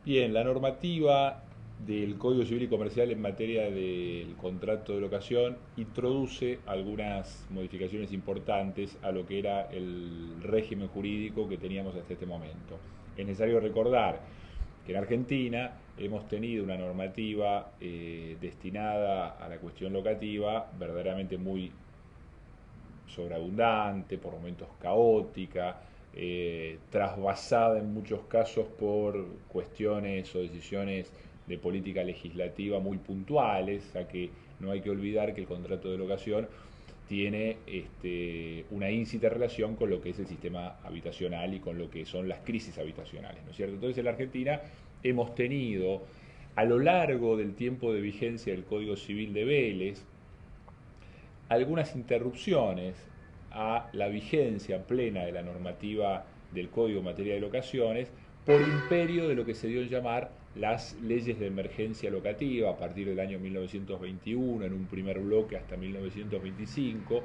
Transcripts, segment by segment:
Bien, la normativa del Código Civil y Comercial en materia del contrato de locación introduce algunas modificaciones importantes a lo que era el régimen jurídico que teníamos hasta este momento. Es necesario recordar que en Argentina hemos tenido una normativa destinada a la cuestión locativa verdaderamente muy sobreabundante, por momentos caótica, trasvasada en muchos casos por cuestiones o decisiones de política legislativa muy puntuales, ya que no hay que olvidar que el contrato de locación tiene una íncita relación con lo que es el sistema habitacional y con lo que son las crisis habitacionales, ¿no es cierto? Entonces en la Argentina hemos tenido a lo largo del tiempo de vigencia del Código Civil de Vélez algunas interrupciones a la vigencia plena de la normativa del Código en materia de locaciones por imperio de lo que se dio en llamar las leyes de emergencia locativa a partir del año 1921, en un primer bloque hasta 1925,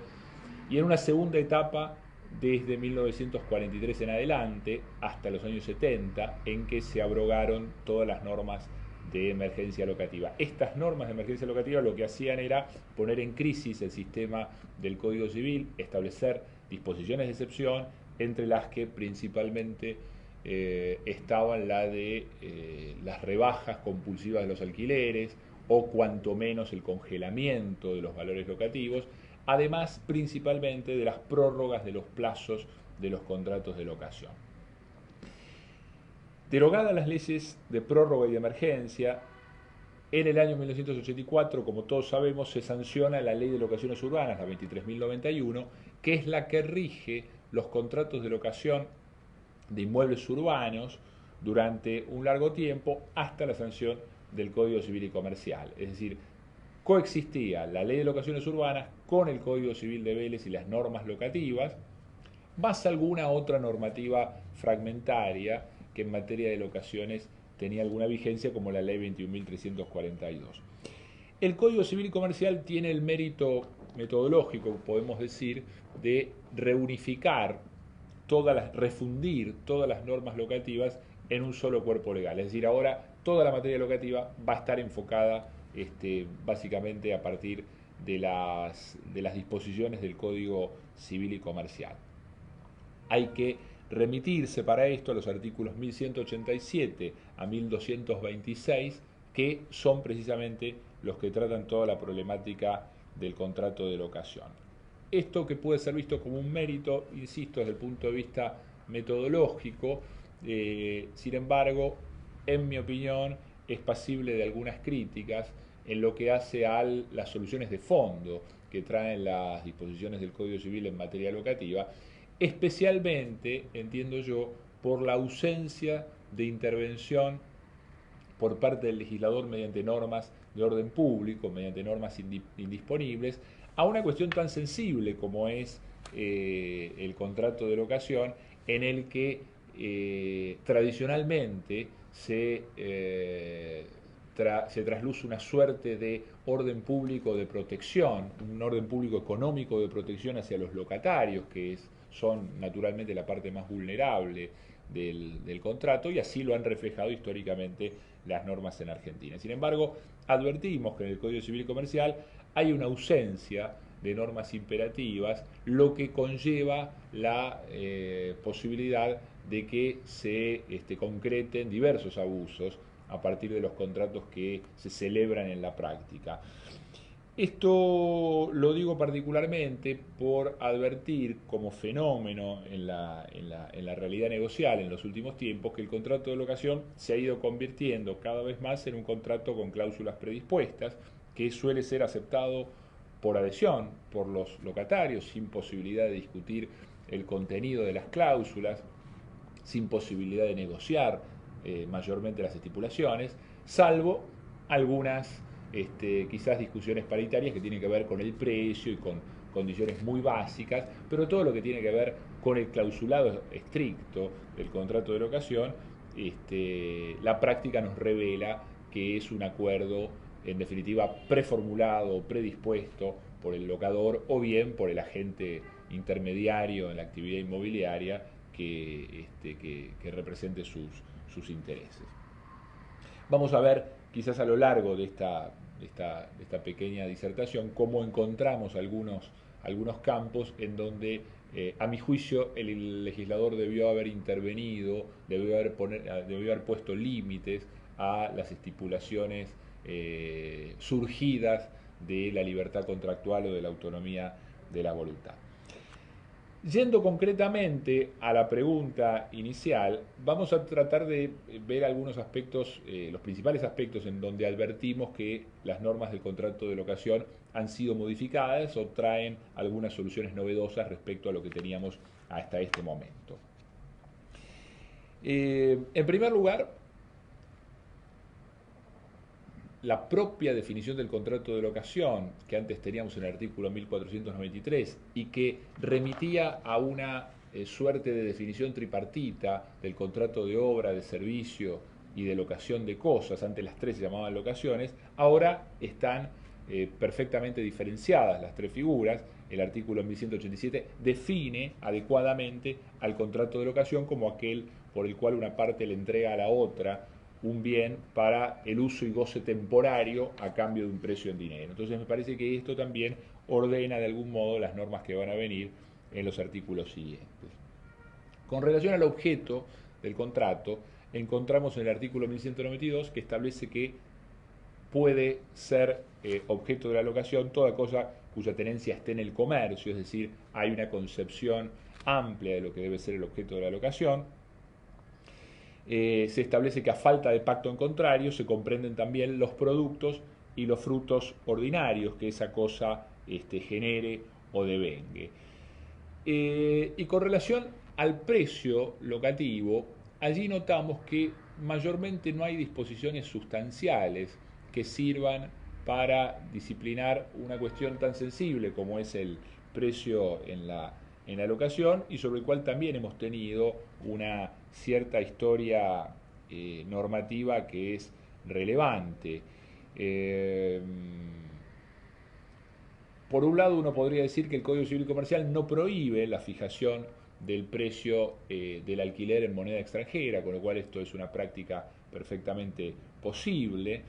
y en una segunda etapa desde 1943 en adelante hasta los años 70, en que se abrogaron todas las normas de emergencia locativa. Estas normas de emergencia locativa lo que hacían era poner en crisis el sistema del Código Civil, establecer disposiciones de excepción, entre las que principalmente estaban la de las rebajas compulsivas de los alquileres o cuanto menos el congelamiento de los valores locativos, además principalmente de las prórrogas de los plazos de los contratos de locación. Derogadas las leyes de prórroga y de emergencia, en el año 1984, como todos sabemos, se sanciona la Ley de Locaciones Urbanas, la 23.091, que es la que rige los contratos de locación de inmuebles urbanos durante un largo tiempo hasta la sanción del Código Civil y Comercial. Es decir, coexistía la Ley de Locaciones Urbanas con el Código Civil de Vélez y las normas locativas, más alguna otra normativa fragmentaria que en materia de locaciones tenía alguna vigencia, como la Ley 21.342. El Código Civil y Comercial tiene el mérito metodológico, podemos decir, de reunificar refundir todas las normas locativas en un solo cuerpo legal. Es decir, ahora toda la materia locativa va a estar enfocada básicamente a partir de las disposiciones del Código Civil y Comercial. Hay que remitirse para esto a los artículos 1187 a 1226, que son precisamente los que tratan toda la problemática del contrato de locación. Esto, que puede ser visto como un mérito, insisto, desde el punto de vista metodológico, sin embargo, en mi opinión, es pasible de algunas críticas en lo que hace a las soluciones de fondo que traen las disposiciones del Código Civil en materia locativa, especialmente, entiendo yo, por la ausencia de intervención por parte del legislador mediante normas de orden público, mediante normas indisponibles, a una cuestión tan sensible como es el contrato de locación, en el que tradicionalmente se trasluce una suerte de orden público de protección, un orden público económico de protección hacia los locatarios, que son naturalmente la parte más vulnerable del contrato, y así lo han reflejado históricamente las normas en Argentina. Sin embargo, advertimos que en el Código Civil y Comercial hay una ausencia de normas imperativas, lo que conlleva la posibilidad de que se concreten diversos abusos a partir de los contratos que se celebran en la práctica. Esto lo digo particularmente por advertir como fenómeno en la realidad negocial en los últimos tiempos que el contrato de locación se ha ido convirtiendo cada vez más en un contrato con cláusulas predispuestas, que suele ser aceptado por adhesión por los locatarios, sin posibilidad de discutir el contenido de las cláusulas, sin posibilidad de negociar mayormente las estipulaciones, salvo algunas quizás discusiones paritarias que tienen que ver con el precio y con condiciones muy básicas, pero todo lo que tiene que ver con el clausulado estricto del contrato de locación, la práctica nos revela que es un acuerdo en definitiva preformulado o predispuesto por el locador o bien por el agente intermediario en la actividad inmobiliaria que represente sus intereses. Vamos a ver, quizás a lo largo de esta pequeña disertación, cómo encontramos algunos campos en donde, a mi juicio, el legislador debió haber intervenido, debió haber puesto límites a las estipulaciones surgidas de la libertad contractual o de la autonomía de la voluntad. Yendo concretamente a la pregunta inicial, vamos a tratar de ver algunos aspectos, los principales aspectos en donde advertimos que las normas del contrato de locación han sido modificadas o traen algunas soluciones novedosas respecto a lo que teníamos hasta este momento. En primer lugar, la propia definición del contrato de locación, que antes teníamos en el artículo 1493 y que remitía a una suerte de definición tripartita del contrato de obra, de servicio y de locación de cosas, antes las tres se llamaban locaciones, ahora están perfectamente diferenciadas las tres figuras. El artículo 1187 define adecuadamente al contrato de locación como aquel por el cual una parte le entrega a la otra un bien para el uso y goce temporario a cambio de un precio en dinero. Entonces me parece que esto también ordena de algún modo las normas que van a venir en los artículos siguientes. Con relación al objeto del contrato, encontramos en el artículo 1192 que establece que puede ser objeto de la locación toda cosa cuya tenencia esté en el comercio, es decir, hay una concepción amplia de lo que debe ser el objeto de la locación. Se establece que a falta de pacto en contrario se comprenden también los productos y los frutos ordinarios que esa cosa genere o devengue. Y con relación al precio locativo, allí notamos que mayormente no hay disposiciones sustanciales que sirvan para disciplinar una cuestión tan sensible como es el precio en la locación, y sobre el cual también hemos tenido una cierta historia normativa que es relevante. Por un lado, uno podría decir que el Código Civil y Comercial no prohíbe la fijación del precio del alquiler en moneda extranjera, con lo cual esto es una práctica perfectamente posible.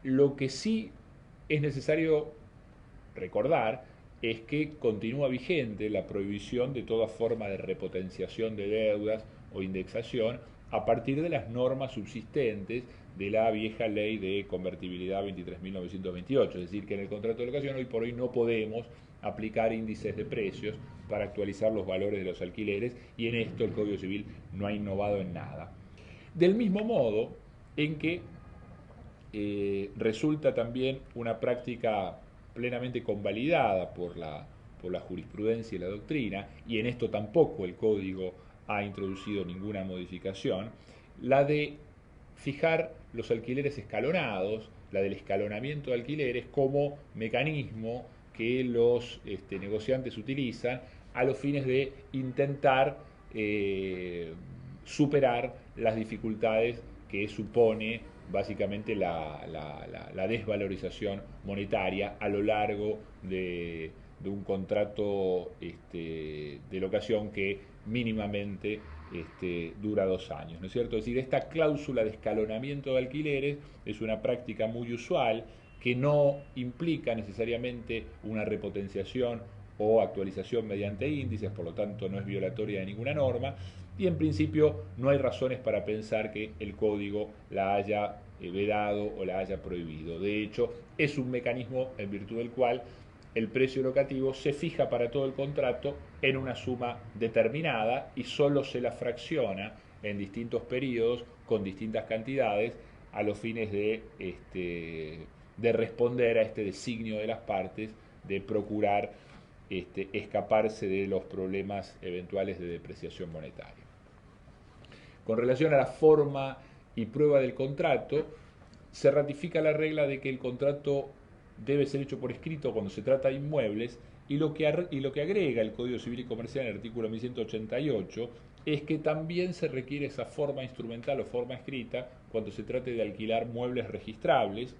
Lo que sí es necesario recordar es que continúa vigente la prohibición de toda forma de repotenciación de deudas o indexación a partir de las normas subsistentes de la vieja ley de convertibilidad 23.928, es decir, que en el contrato de locación hoy por hoy no podemos aplicar índices de precios para actualizar los valores de los alquileres, y en esto el Código Civil no ha innovado en nada. Del mismo modo en que resulta también una práctica plenamente convalidada por la jurisprudencia y la doctrina, y en esto tampoco el Código ha introducido ninguna modificación, la de fijar los alquileres escalonados, la del escalonamiento de alquileres como mecanismo que los negociantes utilizan a los fines de intentar superar las dificultades que supone básicamente la desvalorización monetaria a lo largo de un contrato de locación que mínimamente dura 2 años, ¿no es cierto? Es decir, esta cláusula de escalonamiento de alquileres es una práctica muy usual que no implica necesariamente una repotenciación o actualización mediante índices, por lo tanto no es violatoria de ninguna norma, y en principio no hay razones para pensar que el código la haya vedado o la haya prohibido. De hecho, es un mecanismo en virtud del cual el precio locativo se fija para todo el contrato en una suma determinada y solo se la fracciona en distintos periodos con distintas cantidades a los fines de responder a este designio de las partes de procurar escaparse de los problemas eventuales de depreciación monetaria. Con relación a la forma y prueba del contrato, se ratifica la regla de que el contrato debe ser hecho por escrito cuando se trata de inmuebles, y lo que agrega el Código Civil y Comercial en el artículo 1188 es que también se requiere esa forma instrumental o forma escrita cuando se trate de alquilar muebles registrables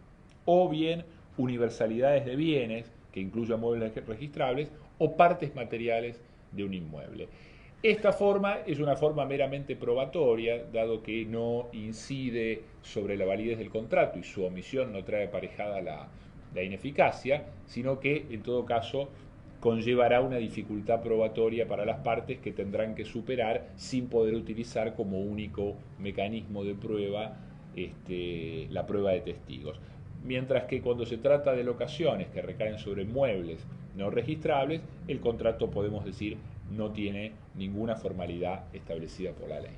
o bien universalidades de bienes que incluyan muebles registrables o partes materiales de un inmueble. Esta forma es una forma meramente probatoria, dado que no incide sobre la validez del contrato y su omisión no trae aparejada la ineficacia, sino que en todo caso conllevará una dificultad probatoria para las partes que tendrán que superar sin poder utilizar como único mecanismo de prueba la prueba de testigos. Mientras que cuando se trata de locaciones que recaen sobre muebles no registrables, el contrato, podemos decir, no tiene ninguna formalidad establecida por la ley.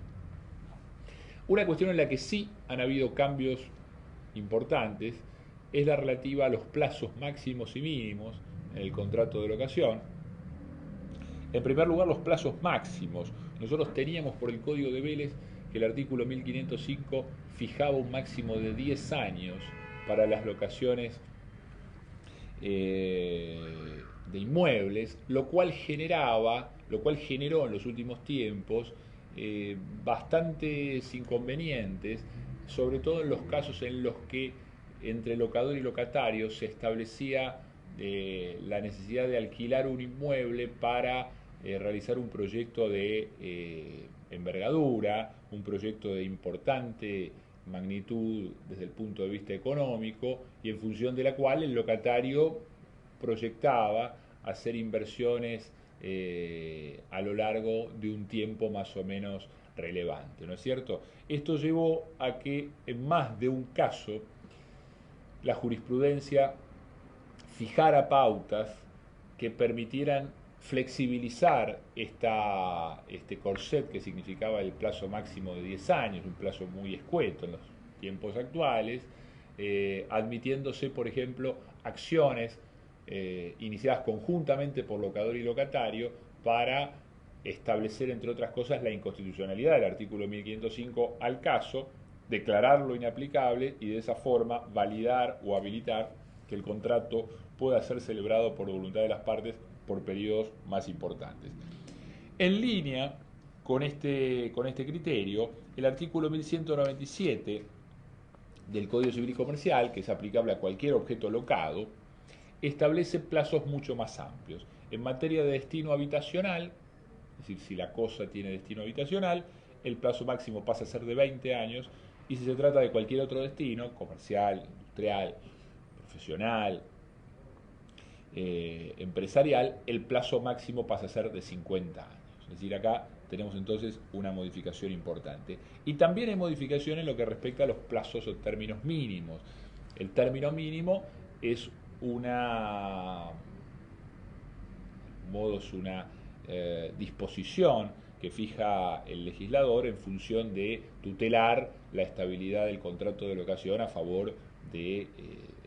Una cuestión en la que sí han habido cambios importantes es la relativa a los plazos máximos y mínimos en el contrato de locación. En primer lugar, los plazos máximos. Nosotros teníamos por el Código de Vélez que el artículo 1505 fijaba un máximo de 10 años para las locaciones de inmuebles, lo cual generó en los últimos tiempos bastantes inconvenientes, sobre todo en los casos en los que entre locador y locatario se establecía la necesidad de alquilar un inmueble para realizar un proyecto de envergadura, un proyecto de importante magnitud desde el punto de vista económico, y en función de la cual el locatario proyectaba hacer inversiones a lo largo de un tiempo más o menos relevante, ¿no es cierto? Esto llevó a que en más de un caso la jurisprudencia fijara pautas que permitieran flexibilizar este corset que significaba el plazo máximo de 10 años, un plazo muy escueto en los tiempos actuales, admitiéndose, por ejemplo, acciones iniciadas conjuntamente por locador y locatario para establecer, entre otras cosas, la inconstitucionalidad del artículo 1505 al caso, declararlo inaplicable y de esa forma validar o habilitar que el contrato pueda ser celebrado por voluntad de las partes por periodos más importantes. En línea con este criterio, el artículo 1197 del Código Civil y Comercial, que es aplicable a cualquier objeto locado, establece plazos mucho más amplios. En materia de destino habitacional, es decir, si la cosa tiene destino habitacional, el plazo máximo pasa a ser de 20 años, y si se trata de cualquier otro destino, comercial, industrial, profesional, empresarial, el plazo máximo pasa a ser de 50 años. Es decir, acá tenemos entonces una modificación importante. Y también hay modificación en lo que respecta a los plazos o términos mínimos. El término mínimo es una disposición que fija el legislador en función de tutelar la estabilidad del contrato de locación a favor de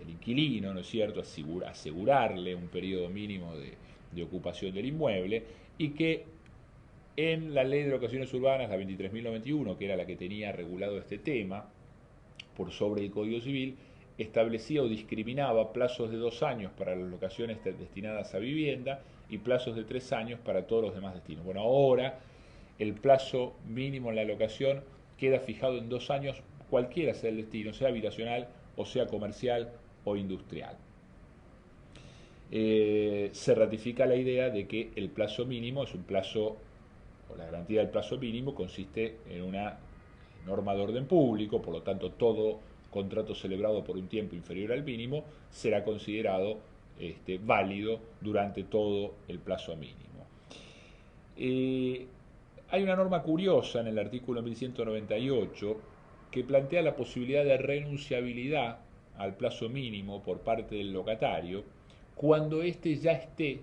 el inquilino, ¿no es cierto?, asegurarle un periodo mínimo de ocupación del inmueble, y que en la Ley de Locaciones Urbanas, la 23.091, que era la que tenía regulado este tema, por sobre el Código Civil, establecía o discriminaba plazos de 2 años para las locaciones destinadas a vivienda y plazos de 3 años para todos los demás destinos. Bueno, ahora el plazo mínimo en la locación queda fijado en 2 años, cualquiera sea el destino, sea habitacional o sea comercial o industrial. Se ratifica la idea de que el plazo mínimo es un plazo, o la garantía del plazo mínimo consiste en una norma de orden público, por lo tanto todo contrato celebrado por un tiempo inferior al mínimo será considerado válido durante todo el plazo mínimo. Hay una norma curiosa en el artículo 1198 que plantea la posibilidad de renunciabilidad al plazo mínimo por parte del locatario cuando éste ya esté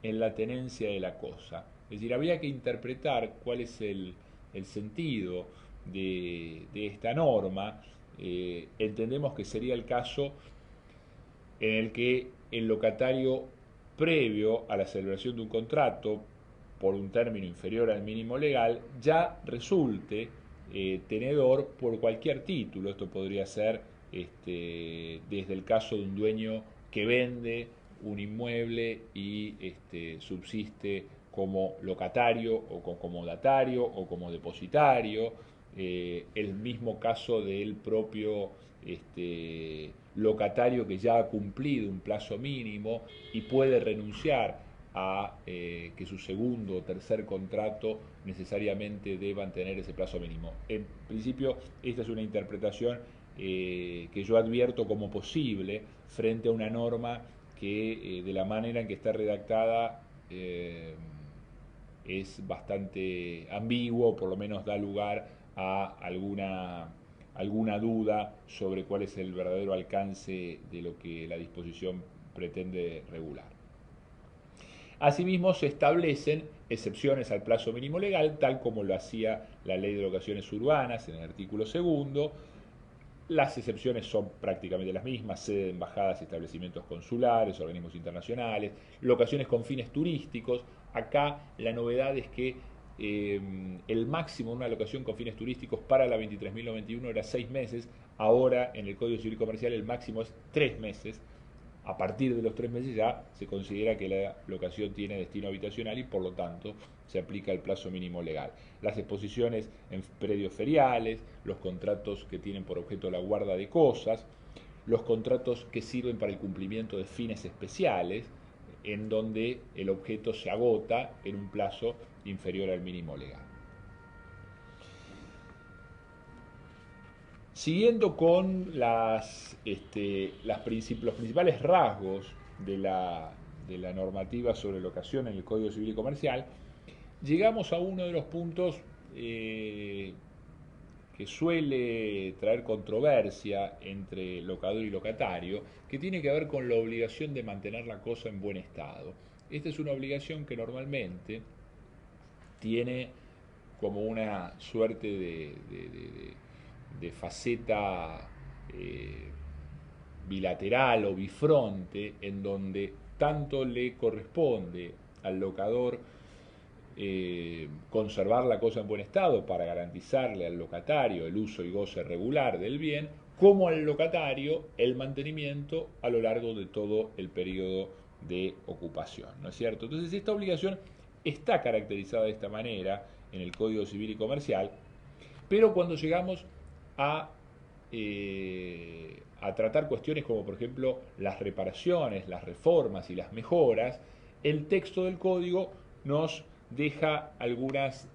en la tenencia de la cosa. Es decir, habría que interpretar cuál es el sentido de esta norma. Entendemos que sería el caso en el que el locatario, previo a la celebración de un contrato por un término inferior al mínimo legal, ya resulte tenedor por cualquier título. Esto podría ser desde el caso de un dueño que vende un inmueble y subsiste como locatario o como comodatario o como depositario, el mismo caso del propio locatario que ya ha cumplido un plazo mínimo y puede renunciar a que su segundo o tercer contrato necesariamente deban tener ese plazo mínimo. En principio, esta es una interpretación que yo advierto como posible frente a una norma que de la manera en que está redactada es bastante ambiguo, por lo menos da lugar a alguna duda sobre cuál es el verdadero alcance de lo que la disposición pretende regular. Asimismo, se establecen excepciones al plazo mínimo legal, tal como lo hacía la Ley de Locaciones Urbanas en el artículo segundo. Las excepciones son prácticamente las mismas: sede de embajadas, establecimientos consulares, organismos internacionales, locaciones con fines turísticos. Acá la novedad es que el máximo de una locación con fines turísticos para la 23.091 era 6 meses, ahora en el Código Civil Comercial el máximo es 3 meses. A partir de los 3 meses ya se considera que la locación tiene destino habitacional y por lo tanto se aplica el plazo mínimo legal. Las exposiciones en predios feriales, los contratos que tienen por objeto la guarda de cosas, los contratos que sirven para el cumplimiento de fines especiales, en donde el objeto se agota en un plazo inferior al mínimo legal. Siguiendo con los principales rasgos de la normativa sobre locación en el Código Civil y Comercial, llegamos a uno de los puntos que suele traer controversia entre locador y locatario, que tiene que ver con la obligación de mantener la cosa en buen estado. Esta es una obligación que normalmente tiene como una suerte de faceta bilateral o bifronte, en donde tanto le corresponde al locador conservar la cosa en buen estado para garantizarle al locatario el uso y goce regular del bien, como al locatario el mantenimiento a lo largo de todo el periodo de ocupación, ¿no es cierto? Entonces esta obligación está caracterizada de esta manera en el Código Civil y Comercial, pero cuando llegamos a tratar cuestiones como por ejemplo las reparaciones, las reformas y las mejoras, el texto del código nos deja algunas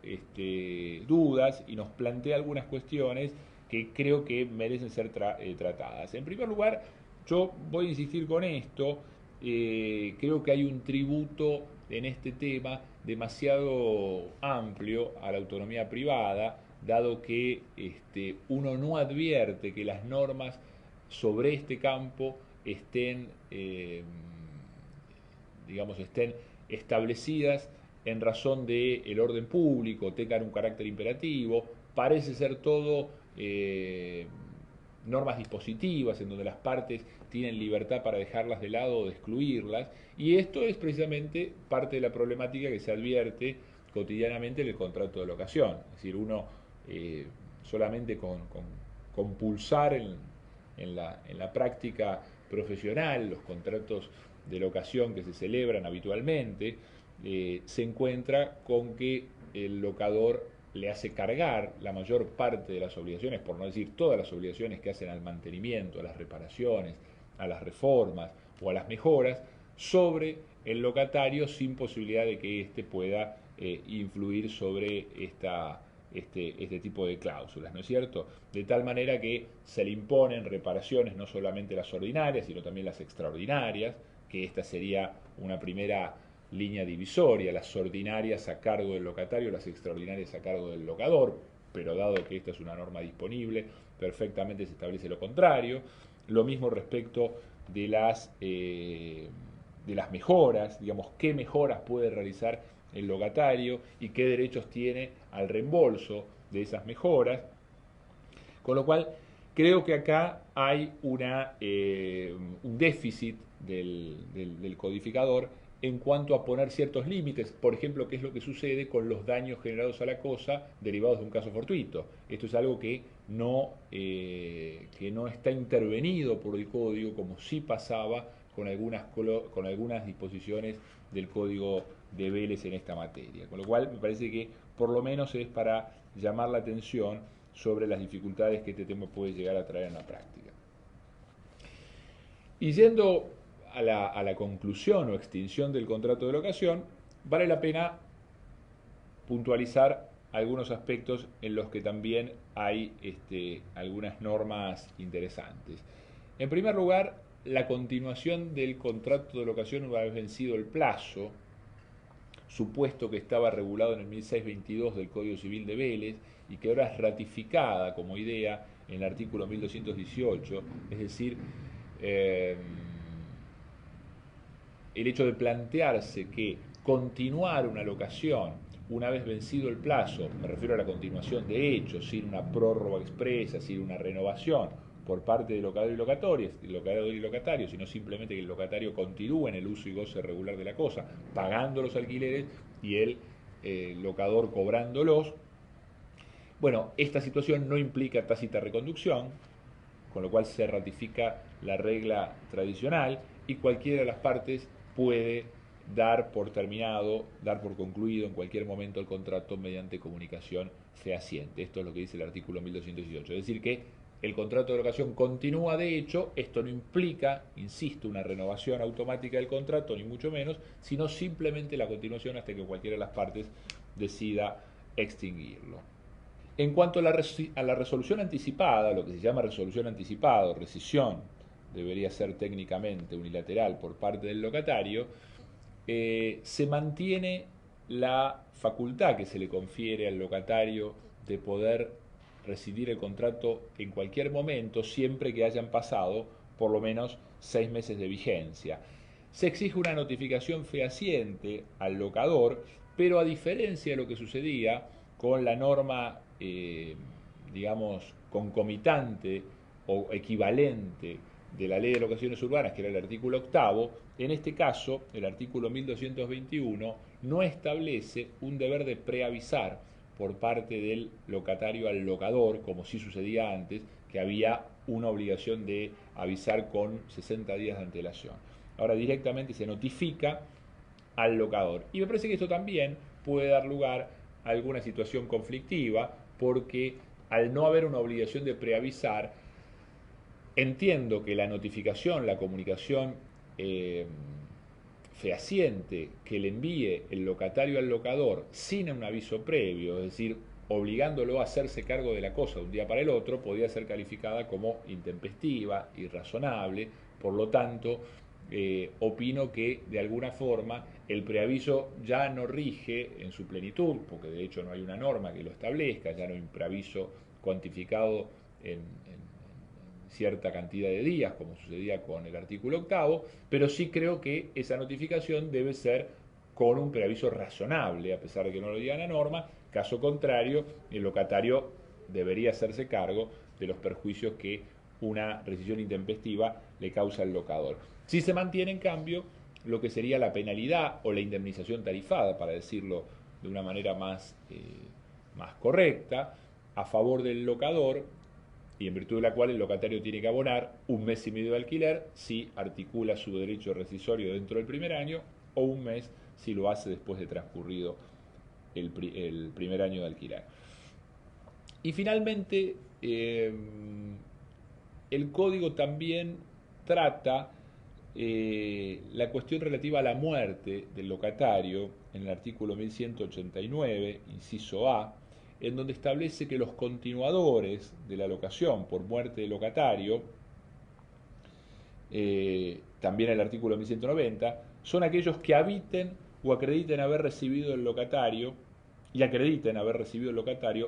dudas y nos plantea algunas cuestiones que creo que merecen ser tratadas. En primer lugar, yo voy a insistir con esto. Creo que hay un tributo en este tema demasiado amplio a la autonomía privada, dado que uno no advierte que las normas sobre este campo estén establecidas en razón del orden público, tengan un carácter imperativo. Parece ser todo normas dispositivas en donde las partes tienen libertad para dejarlas de lado o de excluirlas, y esto es precisamente parte de la problemática que se advierte cotidianamente en el contrato de locación. Es decir, uno solamente con pulsar en la práctica profesional los contratos de locación que se celebran habitualmente, se encuentra con que el locador le hace cargar la mayor parte de las obligaciones, por no decir todas las obligaciones que hacen al mantenimiento, a las reparaciones, a las reformas o a las mejoras, sobre el locatario, sin posibilidad de que éste pueda influir sobre este tipo de cláusulas, ¿no es cierto? De tal manera que se le imponen reparaciones, no solamente las ordinarias, sino también las extraordinarias, que esta sería una primera línea divisoria: las ordinarias a cargo del locatario, las extraordinarias a cargo del locador, pero dado que esta es una norma disponible, perfectamente se establece lo contrario. Lo mismo respecto de las mejoras, digamos, qué mejoras puede realizar el locatario y qué derechos tiene al reembolso de esas mejoras. Con lo cual, creo que acá hay un déficit del codificador en cuanto a poner ciertos límites. Por ejemplo, qué es lo que sucede con los daños generados a la cosa derivados de un caso fortuito. Esto es algo que no está intervenido por el código, como sí pasaba con algunas disposiciones del código de Vélez en esta materia. Con lo cual me parece que por lo menos es para llamar la atención sobre las dificultades que este tema puede llegar a traer en la práctica. Y yendo a la conclusión o extinción del contrato de locación, vale la pena puntualizar algunos aspectos en los que también hay algunas normas interesantes. En primer lugar, la continuación del contrato de locación una vez vencido el plazo, supuesto que estaba regulado en el 1622 del Código Civil de Vélez y que ahora es ratificada como idea en el artículo 1218, es decir, el hecho de plantearse que continuar una locación una vez vencido el plazo, me refiero a la continuación de hechos, sin una prórroga expresa, sin una renovación por parte del locador y locatario, sino simplemente que el locatario continúe en el uso y goce regular de la cosa, pagando los alquileres y el locador cobrándolos. Bueno, esta situación no implica tácita reconducción, con lo cual se ratifica la regla tradicional y cualquiera de las partes puede dar por terminado, dar por concluido en cualquier momento el contrato mediante comunicación fehaciente. Esto es lo que dice el artículo 1218. Es decir, que el contrato de locación continúa de hecho, esto no implica, insisto, una renovación automática del contrato, ni mucho menos, sino simplemente la continuación hasta que cualquiera de las partes decida extinguirlo. En cuanto a la resolución anticipada, lo que se llama resolución anticipada o rescisión, debería ser técnicamente unilateral por parte del locatario, se mantiene la facultad que se le confiere al locatario de poder rescindir el contrato en cualquier momento, siempre que hayan pasado por lo menos 6 meses de vigencia. Se exige una notificación fehaciente al locador, pero a diferencia de lo que sucedía con la norma, digamos, concomitante o equivalente de la Ley de Locaciones Urbanas, que era el artículo octavo, en este caso, el artículo 1221 no establece un deber de preavisar por parte del locatario al locador, como sí sucedía antes, que había una obligación de avisar con 60 días de antelación. Ahora directamente se notifica al locador. Y me parece que esto también puede dar lugar a alguna situación conflictiva, porque al no haber una obligación de preavisar, entiendo que la notificación, la comunicación fehaciente que le envíe el locatario al locador sin un aviso previo, es decir, obligándolo a hacerse cargo de la cosa de un día para el otro, podría ser calificada como intempestiva, irrazonable. Por lo tanto, opino que de alguna forma el preaviso ya no rige en su plenitud, porque de hecho no hay una norma que lo establezca, ya no hay un preaviso cuantificado en cierta cantidad de días, como sucedía con el artículo octavo, pero sí creo que esa notificación debe ser con un preaviso razonable, a pesar de que no lo diga la norma. Caso contrario, el locatario debería hacerse cargo de los perjuicios que una rescisión intempestiva le causa al locador. Si se mantiene, en cambio, lo que sería la penalidad o la indemnización tarifada, para decirlo de una manera más correcta, a favor del locador, y en virtud de la cual el locatario tiene que abonar 1 mes y medio de alquiler si articula su derecho rescisorio dentro del primer año, o 1 mes si lo hace después de transcurrido el primer año de alquiler. Y finalmente, el código también trata la cuestión relativa a la muerte del locatario en el artículo 1189, inciso A, en donde establece que los continuadores de la locación por muerte del locatario, también el artículo 1190, son aquellos que habiten o acrediten haber recibido el locatario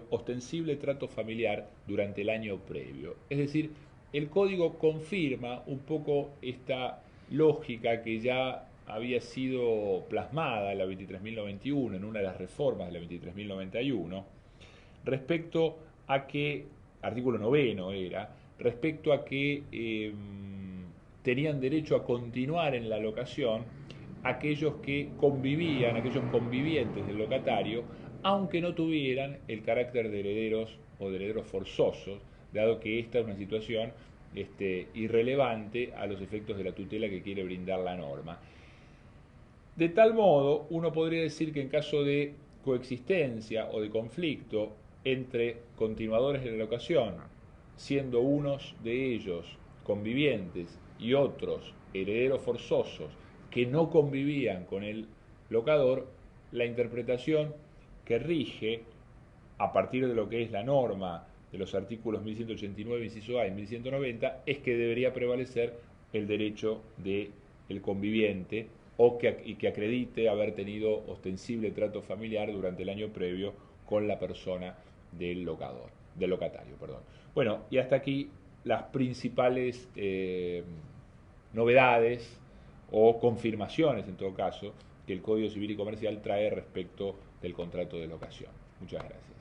ostensible trato familiar durante el año previo. Es decir, el código confirma un poco esta lógica que ya había sido plasmada en la 23.091, en una de las reformas de la 23.091, respecto a que, artículo 9 era, respecto a que tenían derecho a continuar en la locación aquellos que convivían, aquellos convivientes del locatario, aunque no tuvieran el carácter de herederos o de herederos forzosos, dado que esta es una situación irrelevante a los efectos de la tutela que quiere brindar la norma. De tal modo, uno podría decir que en caso de coexistencia o de conflicto entre continuadores de la locación, siendo unos de ellos convivientes y otros herederos forzosos que no convivían con el locador, la interpretación que rige a partir de lo que es la norma de los artículos 1189, inciso A y 1190, es que debería prevalecer el derecho del conviviente y que acredite haber tenido ostensible trato familiar durante el año previo con la persona del locatario. Bueno, y hasta aquí las principales novedades o confirmaciones, en todo caso, que el Código Civil y Comercial trae respecto del contrato de locación. Muchas gracias.